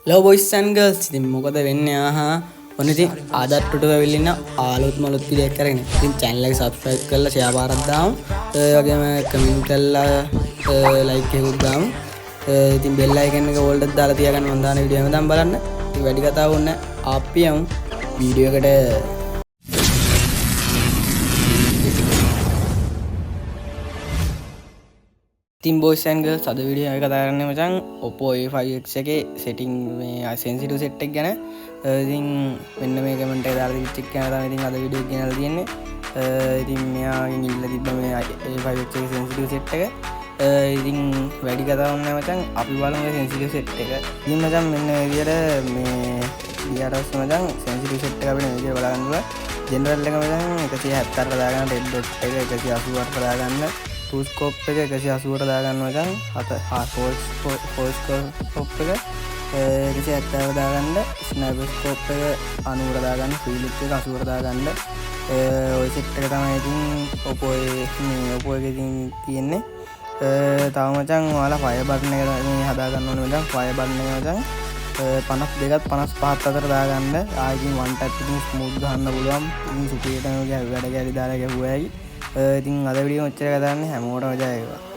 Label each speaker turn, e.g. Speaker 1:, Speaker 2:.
Speaker 1: Hello boys and girls, ඉතින් මොකද වෙන්නේ ඔන්න ඉතින් ආදත් උඩ වෙවිලින ආලුත් මලුත් විදියක් කරගෙන ඉතින් channel එක subscribe කරලා share පාරක් දාමු. ඒ වගේම comment කරලා like එකකුත් දාමු. ඉතින් bell icon එක all එකත් දාලා තියාගන්න මම දාන වීඩියෝ හැමදාම බලන්න. ඉතින් වැඩි කතාවක් ඕනේ නැහැ. අපි යමු වීඩියෝ එකට. Team boys and girls අද වීඩියෝ එක කතා කරන්නේ මචං Oppo A5X එකේ setting මේ sensitive set එක ගැන. ඉතින් මෙන්න මේ comment එක දාලා තිබ්බ එක ගැන තමයි ඉතින් අද වීඩියෝ එක ගෙනල්ලා තියෙන්නේ. ඉතින් මෙයාගෙන් ඉල්ල තිබ්බ මේ A5X එකේ sensitive set එක. ඉතින් වැඩි කතාවක් නැහැ මචං අපි බලමු මේ sensitive set එක. ඉතින් මචං මෙන්න මේ විදියට මේ ඊයරස් මචං sensitive set එක අපිට මේ විදියට බලන්න පුළුවන්. general එක මචං 174 දාගන්න red dot එක 188 දාගන්න full scope එක 180ට දාගන්න මචං full scope එක 170ට දාගන්න snap scope එක 90ට දාගන්න philips එක 80ට දාගන්න ඔය set එක තමයි ඉතින් Oppo එකේ තියෙන්නේ තව මචං ඔයාලා fire button එක මේ හදා ගන්න ඕනේ මචං fire button එක මචං 52ත් 55ත් අතර දාගන්න ආයිකින් one tap එකකින් smooth ගහන්න පුළුවන් ඉතින් සුපිරියට වැඩ කැලි දාලා ගැහුවා ඉතින් අද වීඩියෝ මෙච්චර කතා කරන්නේ හැමෝටම ජය වේවා